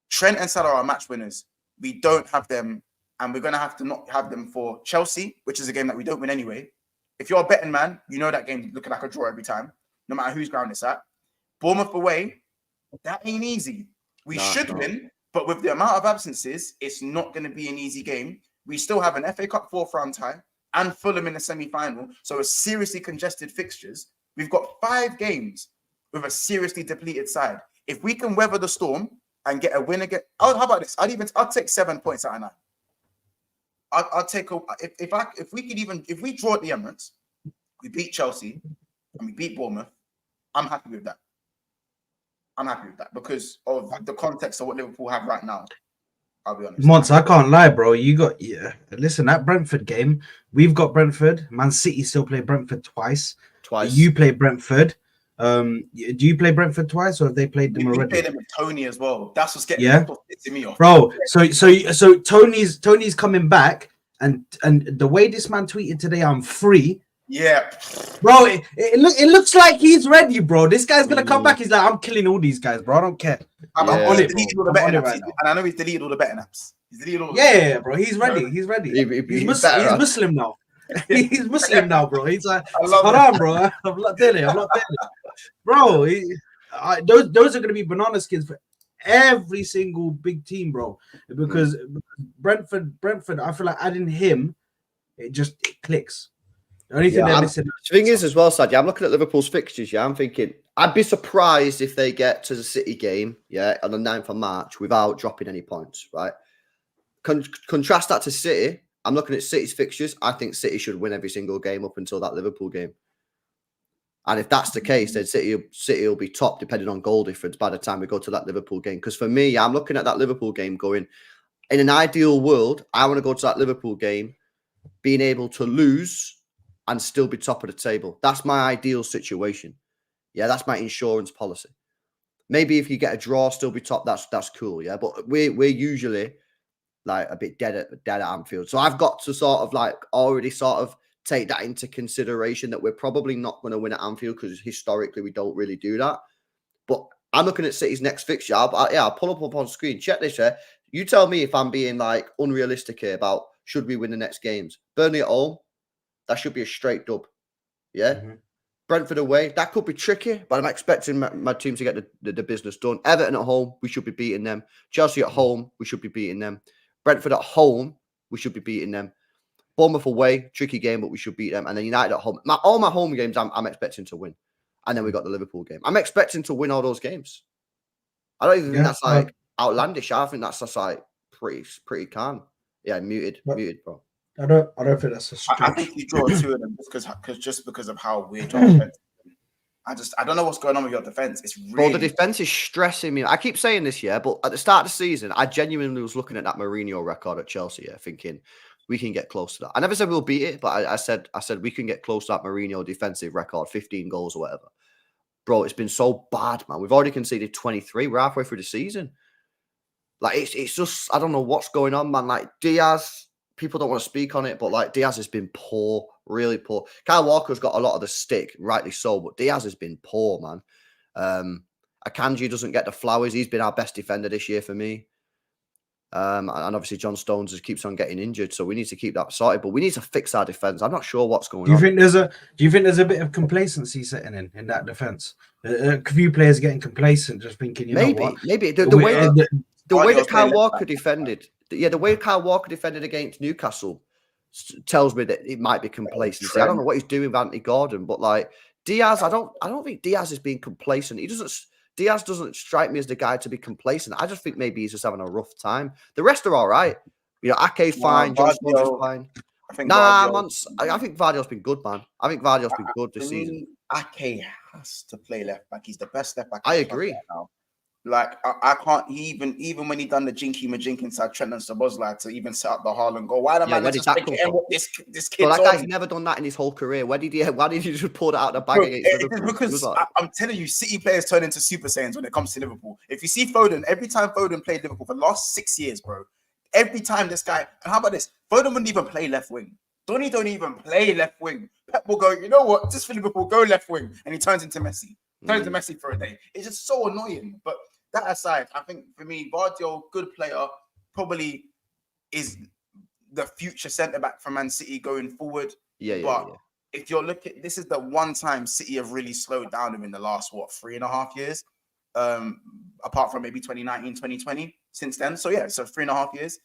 Trent and Salah are match winners. We don't have them, and we're going to have to not have them for Chelsea, which is a game that we don't win anyway. If you're a betting man, you know that game's looking like a draw every time, no matter whose ground it's at. Bournemouth away, that ain't easy. We should win, but with the amount of absences, it's not going to be an easy game. We still have an FA Cup 4th round tie and Fulham in the semi-final, so a seriously congested fixtures. We've got 5 games with a seriously depleted side. If we can weather the storm and get a win again, how about this? I'd take 7 points out of 9. I'll take if we draw at the Emirates, we beat Chelsea and we beat Bournemouth, I'm happy with that. I'm happy with that because of the context of what Liverpool have right now. I'll be honest. Monts, I can't lie, bro. Listen, that Brentford game, we've got Brentford. Man City still play Brentford twice. You play Brentford. Do you play Brentford twice, or have they played them already? We played them with Tony as well. That's what's getting me off, bro. So Tony's coming back, and the way this man tweeted today, I'm free. Yeah, bro. It looks like he's ready, bro. This guy's gonna come back. He's like, I'm killing all these guys, bro. I don't care. I'm on it. All the betting apps, and I know he's deleted all the betting apps. He's deleted all. Yeah, bro. He's ready. He's ready. He's Muslim now. He's Muslim now, bro. He's like, hold on, bro. I'm not telling you. Bro. Those are gonna be banana skins for every single big team, bro. Because Brentford. I feel like adding him, it clicks. The only thing the thing is as well, Sadie, I'm looking at Liverpool's fixtures. I'm thinking I'd be surprised if they get to the City game, on the 9th of March without dropping any points, right? Contrast that to City. I'm looking at City's fixtures. I think City should win every single game up until that Liverpool game. And if that's the case, then City will be top depending on goal difference by the time we go to that Liverpool game. Because for me, I'm looking at that Liverpool game going, in an ideal world, I want to go to that Liverpool game being able to lose and still be top of the table. That's my ideal situation. Yeah, that's my insurance policy. Maybe if you get a draw, still be top, that's cool, yeah. But we're usually like a bit dead at Anfield. So I've got to already take that into consideration that we're probably not going to win at Anfield because historically we don't really do that. But I'm looking at City's next fixture. I'll pull up on screen. Check this here. You tell me if I'm being unrealistic here about should we win the next games. Burnley at home, that should be a straight dub. Yeah. Mm-hmm. Brentford away, that could be tricky, but I'm expecting my team to get the business done. Everton at home, we should be beating them. Chelsea at home, we should be beating them. Brentford at home, we should be beating them. Bournemouth away, tricky game, but we should beat them. And then United at home. All my home games, I'm expecting to win. And then we got the Liverpool game. I'm expecting to win all those games. I don't even think that's outlandish. I think that's just pretty calm. Yeah, muted, bro. I don't think that's a stretch. I think you draw 2 of them because of how weird your defense is. I don't know what's going on with your defense. It's really... Bro, the defense is stressing me. I keep saying this, but at the start of the season, I genuinely was looking at that Mourinho record at Chelsea, thinking we can get close to that. I never said we'll beat it, but I said we can get close to that Mourinho defensive record, 15 goals or whatever. Bro, it's been so bad, man. We've already conceded 23. We're halfway through the season. It's just, I don't know what's going on, man. Diaz, people don't want to speak on it, but Diaz has been poor, really poor. Kyle Walker's got a lot of the stick, rightly so, but Diaz has been poor, man. Akanji doesn't get the flowers. He's been our best defender this year for me. And obviously John Stones just keeps on getting injured, so we need to keep that sorted. But we need to fix our defense. I'm not sure what's going on. Do you think there's a bit of complacency setting in that defense? A few players getting complacent, just thinking, maybe the way that Kyle Walker defended. The way Kyle Walker defended against Newcastle tells me that it might be complacency. I don't know what he's doing with Anthony Gordon, but Diaz, I don't think Diaz is being complacent. Diaz doesn't strike me as the guy to be complacent. I just think maybe he's just having a rough time. The rest are all right. Ake's fine, John Stones is fine. I think I think Vardy's been good, man. I think Vardy's been good this season. Ake has to play left back. He's the best left back. I agree. Right now. Like I can't even when he done the Jinky Majink inside Trent and Szoboszlai to even set up the Haaland goal. Why the man where did that come from? This kid's that guy's never done that in his whole career. Why did he just pull it out of the bag against Liverpool? Because I'm telling you, City players turn into Super Saiyans when it comes to Liverpool. If you see Foden, every time Foden played Liverpool for the last 6 years, bro, every time this guy, and how about this? Foden wouldn't even play left wing. Donny don't even play left wing. Pep will go, you know what? Just for Liverpool, go left wing, and he turns into Messi. Turns into Messi for a day. It's just so annoying, but. That aside, I think for me, Vardy, good player, probably is the future centre-back for Man City going forward. But if you're looking, this is the one time City have really slowed down him in the last, 3.5 years? Apart from maybe 2019, 2020 since then. So 3.5 years.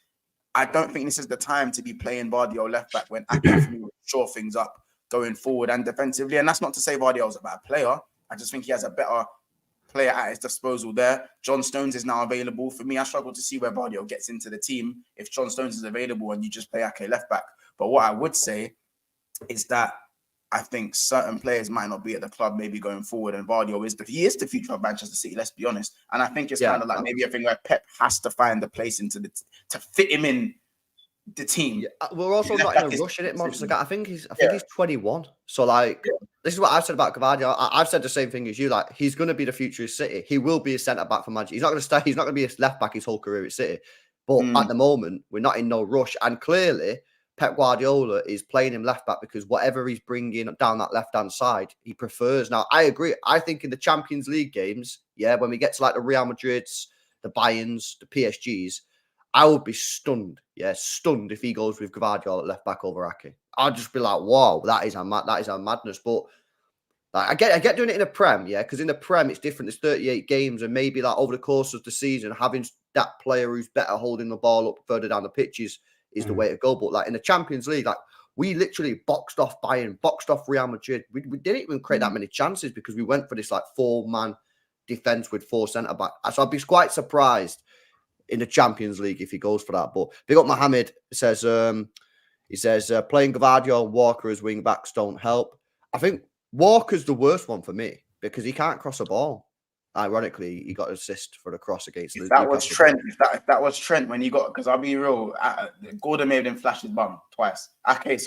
I don't think this is the time to be playing Vardy left back when actively shore things up going forward and defensively. And that's not to say Vardy is a bad player. I just think he has a better player at his disposal there. John Stones is now available. For me, I struggle to see where Vardy gets into the team if John Stones is available and you just play Ake left back. But what I would say is that I think certain players might not be at the club maybe going forward, and Vardy is the future of Manchester City, let's be honest. And I think it's kind of like maybe a thing where Pep has to find the place to fit him in the team. We're also not in a rush in it, Monts. I think he's 21. So this is what I've said about Gavardia. I've said the same thing as you. Like, he's going to be the future of City. He will be a centre back for Manchester. He's not going to stay. He's not going to be a left back his whole career at City. But at the moment, we're not in no rush. And clearly, Pep Guardiola is playing him left back because whatever he's bringing down that left hand side, he prefers. Now, I agree. I think in the Champions League games, when we get to like the Real Madrids, the Bayerns, the PSGs, I would be stunned, stunned if he goes with Gvardiol at left back over Ake. I'd just be like, wow, that is a madness. But I get doing it in a Prem, because in the Prem it's different. There's 38 games, and maybe like over the course of the season, having that player who's better holding the ball up further down the pitches is the way to go. But like in the Champions League, like we literally boxed off Bayern, boxed off Real Madrid. We didn't even create that many chances because we went for this like 4-man defense with 4 centre back. So I'd be quite surprised in the Champions League if he goes for that. But big up Mohammed says playing Gavardio and Walker as wing backs don't help. I think Walker's the worst one for me because he can't cross a ball. Ironically, he got an assist for the cross against. If that was Trent, if that was Trent when he got, because I'll be real, Gordon made him flash his bum twice. Okay,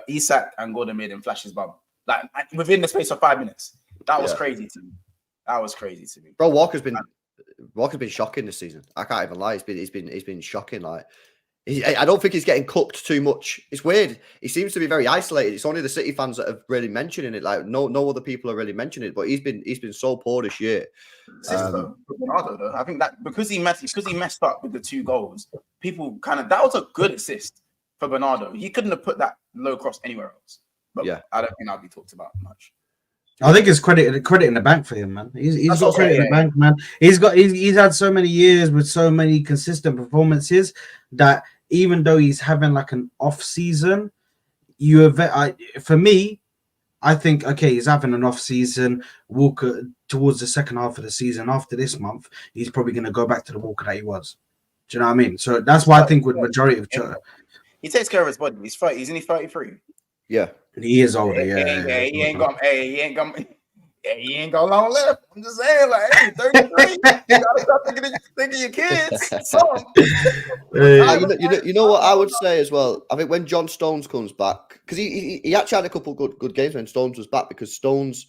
Isak and Gordon made him flash his bum like within the space of 5 minutes. That was crazy to me. Bro, Walker's been shocking this season. I can't even lie. He's been shocking. Like, I don't think he's getting cooked too much. It's weird. He seems to be very isolated. It's only the City fans that have really mentioning it. Like, no other people are really mentioning it. But he's been so poor this year. Bernardo, though, I think that because he messed up with the 2 goals, people that was a good assist for Bernardo. He couldn't have put that low cross anywhere else. But I don't think that'll be talked about much. I think it's credit in the bank for him, man. He's got credit in the bank, man. He's had so many years with so many consistent performances that even though he's having like an off season, for me, I think he's having an off season. Walker towards the second half of the season after this month, he's probably going to go back to the Walker that he was. Do you know what I mean? So that's why I think with majority of he takes care of his body. He's 30. He's only 33. Yeah. He is older, he ain't got long left. I'm just saying, like, hey, 33. You gotta stop thinking of your kids. You know what I would say as well? I think when John Stones comes back, because he actually had a couple good games when Stones was back, because Stones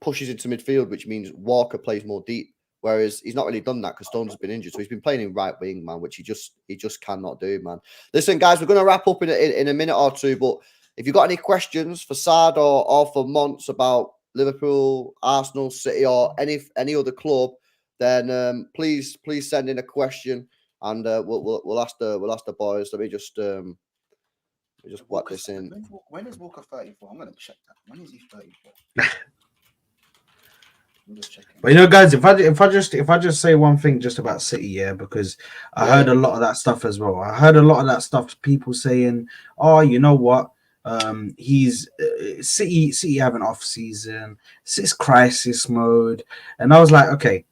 pushes into midfield, which means Walker plays more deep. Whereas he's not really done that because Stones has been injured. So he's been playing in right wing, man, which he just cannot do, man. Listen, guys, we're going to wrap up in a minute or two, but if you've got any questions for SAAD or for Monts about Liverpool, Arsenal, City, or any other club, then please send in a question, and we'll ask the boys. Let me just whack this in. When is Walker 34? I'm gonna check that. When is he 34? I'm just checking. But guys, if I just say one thing just about City, because I heard a lot of that stuff as well. I heard a lot of that stuff. People saying, "Oh, you know what? He's City have an off season. It's crisis mode," and I was like, okay,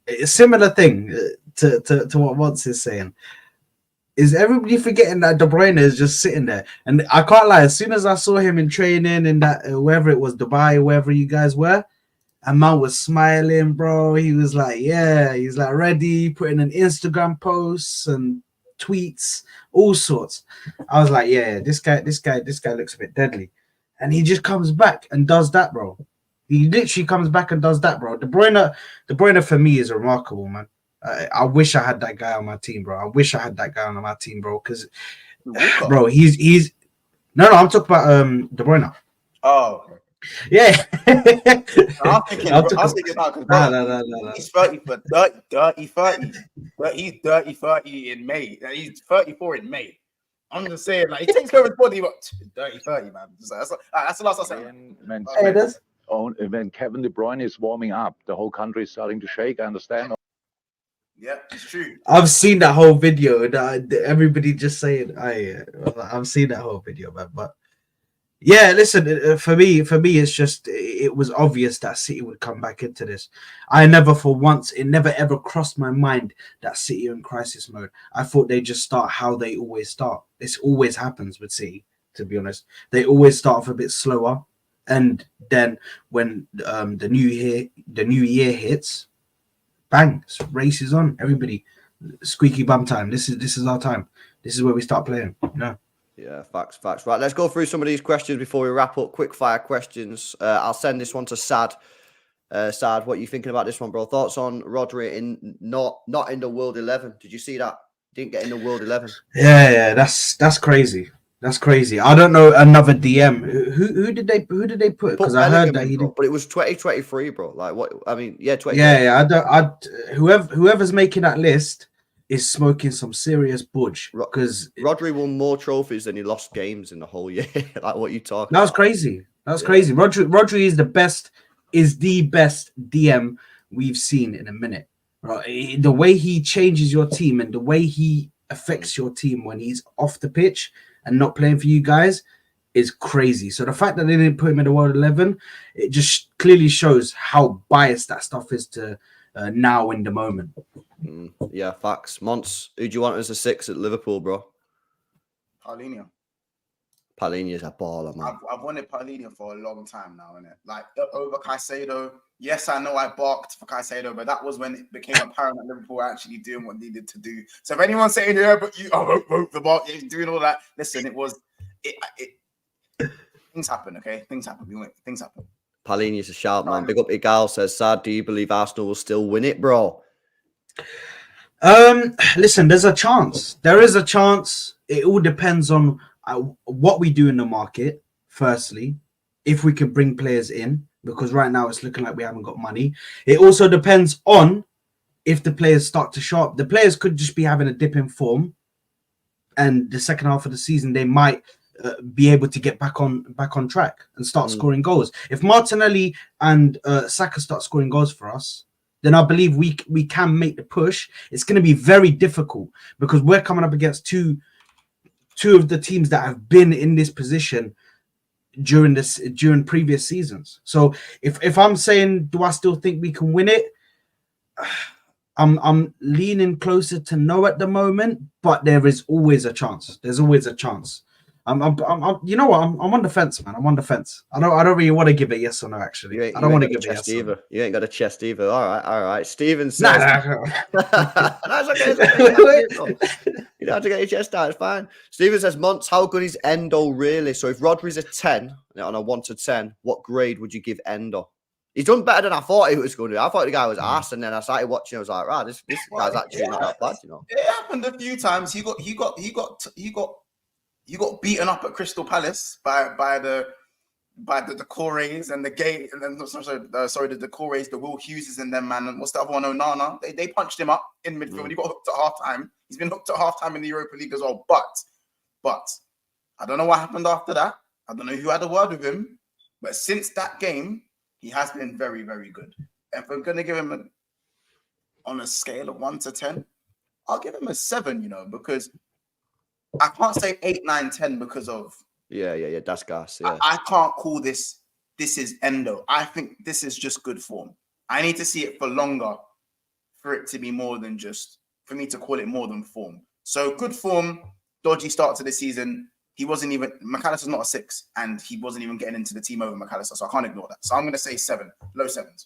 a similar thing to what Monts is saying. Is everybody forgetting that De Bruyne is just sitting there? And I can't lie, as soon as I saw him in training in that wherever it was, Dubai, wherever you guys were, and man was smiling, bro. He was like, yeah, he's like ready, putting in Instagram posts and tweets, all sorts. I was like, yeah, this guy looks a bit deadly. And he just comes back and does that, bro. He literally comes back and does that, bro. De Bruyne for me is remarkable, man. I wish I had that guy on my team, bro. I wish I had that guy on my team, bro. Because, bro, he's no. I'm talking about De Bruyne. Oh, yeah. I'm thinking about no. He's 30 for 30. But he's 30 in May. He's 34 in May. I'm just saying, like, he takes care of his body, but 30, man. That's the last I said. When Kevin De Bruyne is warming up, the whole country is starting to shake. I understand. Yeah, it's true. I've seen that whole video. Everybody just saying, I've seen that whole video, man. But yeah, listen, for me, it's just it was obvious that City would come back into this. I never, for once, it never ever crossed my mind that City are in crisis mode. I thought they just start how they always start. This always happens with City, to be honest. They always start off a bit slower, and then when the new year hits, bang, race is on. Everybody, squeaky bum time. This is our time. This is where we start playing. Yeah, facts. Right, let's go through some of these questions before we wrap up. Quick fire questions. I'll send this one to SAAD. SAAD, what are you thinking about this one, bro? Thoughts on Rodri in not in the World 11? Did you see that? Didn't get in the World 11. Yeah, that's crazy. That's crazy. I don't know another DM. Who did they put? Because I heard that he did. But it was 2023, bro. Like what? I mean, yeah, 20. Yeah. Whoever's making that list is smoking some serious budge, because Rodri won more trophies than he lost games in the whole year. Like, what you talking? That was crazy. Crazy. Rodri is the best DM we've seen in a minute. Right? The way he changes your team and the way he affects your team when he's off the pitch and not playing for you guys is crazy. So the fact that they didn't put him in the World 11, it just clearly shows how biased that stuff is to now in the moment. Yeah, facts. Monts, who do you want as a 6 at Liverpool, bro? Paulinho. Paulinho's a baller, man. I've wanted Paulinho for a long time now, innit? Like, over Caicedo. Yes, I know I barked for Caicedo, but that was when it became apparent that Liverpool were actually doing what they needed to do. So if anyone's saying, yeah, but I won't vote for Bark, you're doing all that. Listen, things happen, okay? Things happen. Paulinho's a shout, man. Big up Igal says, SAAD, do you believe Arsenal will still win it, bro? Listen, there's a chance. There is a chance. It all depends on what we do in the market, firstly, if we can bring players in, because right now it's looking like we haven't got money. It also depends on if the players start to show up. The players could just be having a dip in form, and the second half of the season they might be able to get back on track and start scoring goals. If Martinelli and Saka start scoring goals for us, then I believe we can make the push. It's going to be very difficult because we're coming up against two of the teams that have been in this position during previous seasons. So if I'm saying, do I still think we can win it? I'm leaning closer to no at the moment, but there is always a chance. There's always a chance. I'm you know what? I'm on the fence, man. I'm on the fence. I don't really want to give it yes or no. Actually, I don't want to give it yes either. You ain't got a chest either. All right. Steven says, That's okay. You don't have to get your chest out. It's fine. Steven says, Monts, how good is Endo really? So if Rodri's a 10 on a 1 to 10, what grade would you give Endo? He's done better than I thought he was going to do. I thought the guy was ass, and then I started watching. I was like, right, this guy's actually not that bad, you know. It happened a few times. He got beaten up at Crystal Palace by the Decorays and the Gay, and then the Decorays, the Will Hugheses and them, man. And what's the other one? Onana. They punched him up in midfield. He got hooked at halftime. He's been hooked at halftime in the Europa League as well. But I don't know what happened after that. I don't know who had a word with him. But since that game, he has been very, very good. And if we're gonna give him on a scale of 1 to 10, I'll give him a 7. You know, because I can't say 8, 9, 10 because of that's gas. Yeah. I can't call this is Endo. I think this is just good form. I need to see it for longer for it to be more than just for me to call it more than form. So good form, dodgy start to the season. He wasn't even, McAllister's not a 6, and he wasn't even getting into the team over McAllister, so I can't ignore that. So I'm going to say 7, low 7s.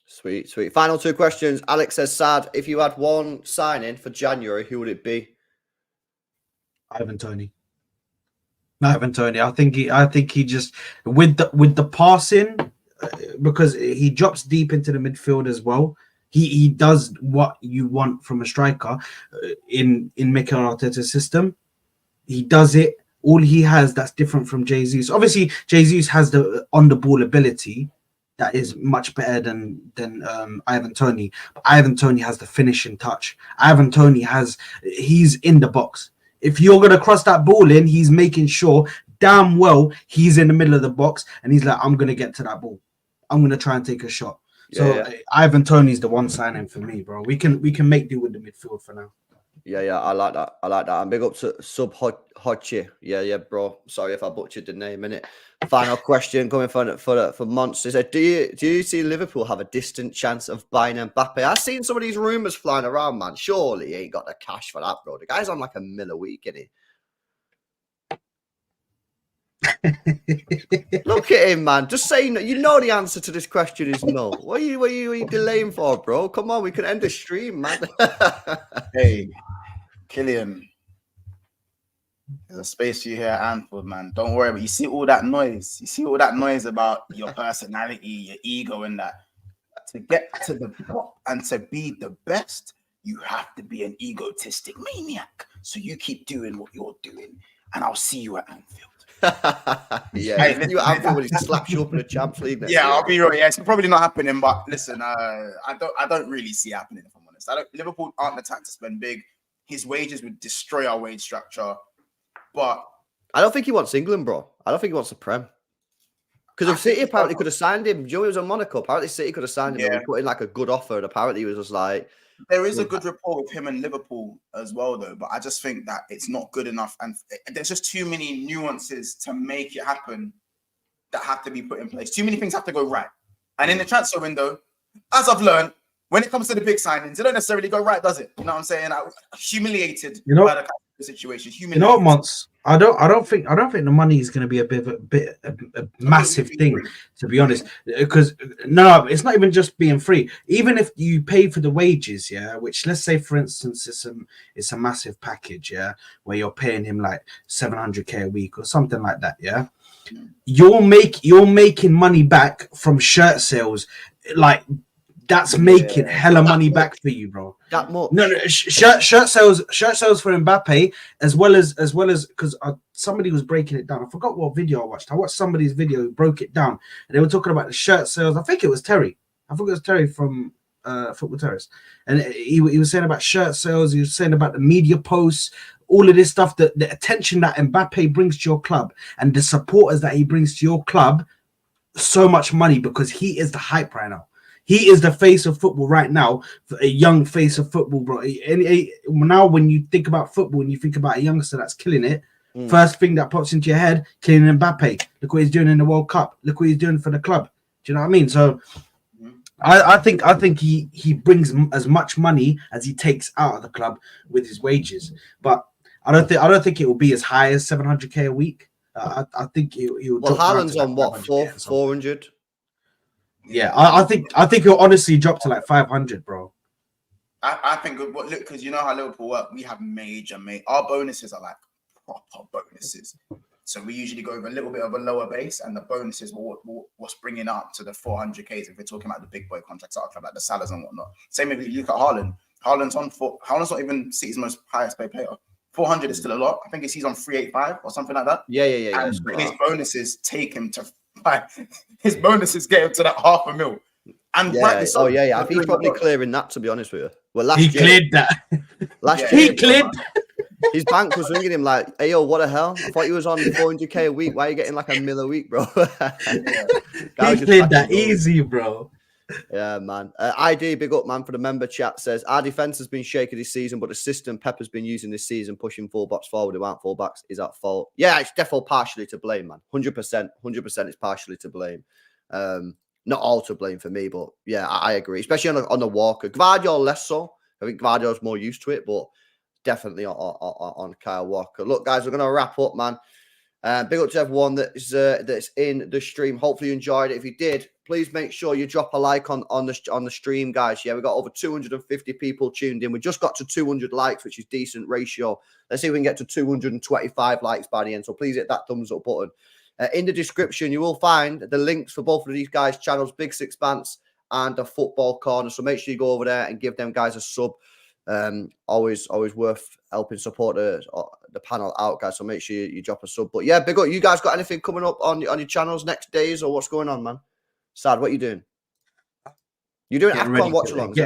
Sweet, sweet. Final 2 questions. Alex says, SAAD, if you had one signing for January, who would it be? Ivan Toney. I think he just with the passing, because he drops deep into the midfield as well. He does what you want from a striker in Mikel Arteta's system. He does it. All he has that's different from Jesus. Obviously, Jesus has the on the ball ability that is much better than Ivan Toney. But Ivan Toney has the finishing touch. Ivan Toney he's in the box. If you're going to cross that ball in, he's making sure damn well he's in the middle of the box and he's like, I'm going to get to that ball. I'm going to try and take a shot. So Ivan Toney's the one signing for me, bro. We can make do with the midfield for now. Yeah, I like that. And big up to Sub Hodge. Yeah, bro. Sorry if I butchered the name, innit? Final question coming for MONTS. He said, do you see Liverpool have a distant chance of buying Mbappe? I've seen some of these rumours flying around, man. Surely he ain't got the cash for that, bro. The guy's on like $1 million a week, isn't he? Look at him, man. Just saying that you know the answer to this question is no. What are you delaying for, bro? Come on, we can end the stream, man. Hey, Killian. There's a space for you here at Anfield, man. Don't worry, but you see all that noise. You see all that noise about your personality, your ego, and that. To get to the top and to be the best, you have to be an egotistic maniac. So you keep doing what you're doing, and I'll see you at Anfield. Yeah, you at Anfield when he slaps you up in the Champions League. I'll be real. Yeah, it's probably not happening, but listen, I don't really see it happening, if I'm honest. Liverpool aren't the type to spend big. His wages would destroy our wage structure. But I don't think he wants England, bro. I don't think he wants the Prem. Because if City apparently could have signed him. Joey was on Monaco. Apparently City could have signed him. And put in like a good offer. And apparently he was just like... There is a good rapport with him and Liverpool as well, though. But I just think that it's not good enough. And there's just too many nuances to make it happen that have to be put in place. Too many things have to go right. And in the transfer window, as I've learned, when it comes to the big signings, it don't necessarily go right, does it? You know what I'm saying? I'm humiliated by the situation. Humiliated. You know what, Monts? I don't think the money is going to be a massive thing, to be honest. Because no, it's not even just being free. Even if you pay for the wages, which let's say for instance it's a massive package, where you're paying him like 700k a week or something like that, you're making money back from shirt sales, like. That's making hella money back for you, bro. That much? No, shirt sales for Mbappe, as well as because somebody was breaking it down. I forgot what video I watched. I watched somebody's video who broke it down, and they were talking about the shirt sales. I think it was Terry. I think it was Terry from Football Terrace, and he was saying about shirt sales. He was saying about the media posts, all of this stuff, the attention that Mbappe brings to your club, and the supporters that he brings to your club. So much money because he is the hype right now. He is the face of football right now, a young face of football, bro. And now when you think about football and you think about a youngster that's killing it, first thing that pops into your head, Kylian Mbappe. Look what he's doing in the World Cup. Look what he's doing for the club. Do you know what I mean? So I think he brings as much money as he takes out of the club with his wages. But I don't think it will be as high as 700k a week. I think he will. Well, Haaland's on what, 400? Yeah, I think he'll honestly drop to like 500, bro. I think look, because you know how Liverpool work, we have our bonuses are like proper bonuses. So we usually go with a little bit of a lower base, and the bonuses what's bringing up to the 400k if we're talking about the big boy contracts at our club, like the Salahs and whatnot. Same if you look at Haaland. Haaland's not even City's most highest paid player. 400 is still a lot. I think he's on 385 or something like that. Yeah. And his bonuses take him to his bonuses get him to that $500,000. And I think he's probably clearing that, to be honest with you. Well, he cleared that. He cleared. His bank was ringing him like, "Hey, yo, what the hell? I thought you was on 400k a week. Why are you getting like $1 million a week, bro?" He cleared that easy, bro. Yeah, man. ID, big up, man, for the member chat says, our defense has been shaky this season, but the system Pepper's been using this season, pushing fullbacks forward, who aren't fullbacks, is at fault. Yeah, it's definitely partially to blame, man. 100% is partially to blame. Not all to blame for me, but yeah, I agree. Especially on the Walker. Gvardiol less so. I think Gvardiol's more used to it, but definitely on Kyle Walker. Look, guys, we're going to wrap up, man. Big up to everyone that's in the stream. Hopefully you enjoyed it. If you did, please make sure you drop a like on the stream, guys. Yeah, we got over 250 people tuned in. We just got to 200 likes, which is decent ratio. Let's see if we can get to 225 likes by the end. So please hit that thumbs up button. In the description, you will find the links for both of these guys' channels, Big Sixpence and the Football Corner. So make sure you go over there and give them guys a sub. Always worth helping support the panel out, guys. So make sure you drop a sub. But yeah, big up. You guys got anything coming up on your channels next days, or what's going on, man? SAAD, what you doing? You're doing AFCON watch alongs.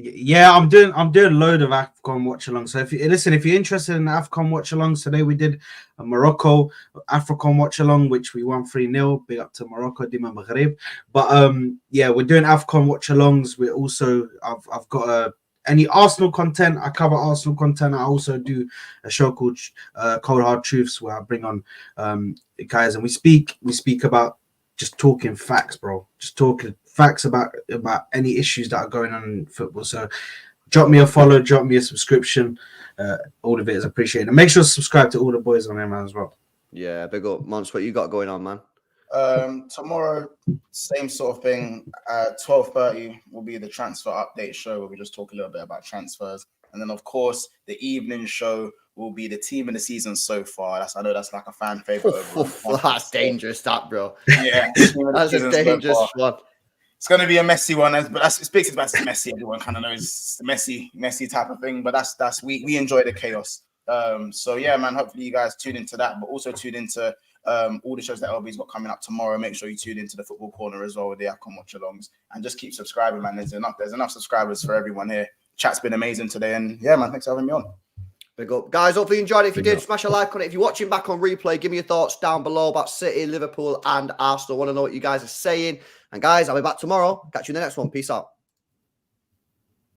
Yeah, I'm doing a load of AFCON watch alongs. So if you're interested in AFCON watch alongs, today we did a Morocco AFCON watch along, which we won 3-0. Big up to Morocco, Dima Maghreb. But yeah, we're doing AFCON watch alongs. We're also I've got any Arsenal content. I cover Arsenal content. I also do a show called Cold Hard Truths, where I bring on guys and we speak about just talking facts, bro. Just talking facts about any issues that are going on in football. So drop me a follow, drop me a subscription. All of it is appreciated. And make sure to subscribe to all the boys on there, man, as well. Yeah, big up. Monts, what you got going on, man? Tomorrow, same sort of thing. 12:30 will be the transfer update show where we just talk a little bit about transfers. And then, of course, the evening show will be the team of the season so far. I know that's like a fan favorite. That's dangerous, that, bro. Yeah, that's a dangerous one. It's going to be a messy one, but it's basically about messy. Everyone kind of knows it's the messy type of thing. But that's we enjoy the chaos. So yeah, man. Hopefully you guys tune into that, but also tune into all the shows that LB's got coming up tomorrow. Make sure you tune into the Football Corner as well with the AFCON watch alongs, and just keep subscribing, man. There's enough subscribers for everyone here. Chat's been amazing today, and yeah, man. Thanks for having me on. Big up. Guys, hopefully you enjoyed it. If you did, smash a like on it. If you're watching back on replay, give me your thoughts down below about City, Liverpool, and Arsenal. I want to know what you guys are saying. And guys, I'll be back tomorrow. Catch you in the next one. Peace out.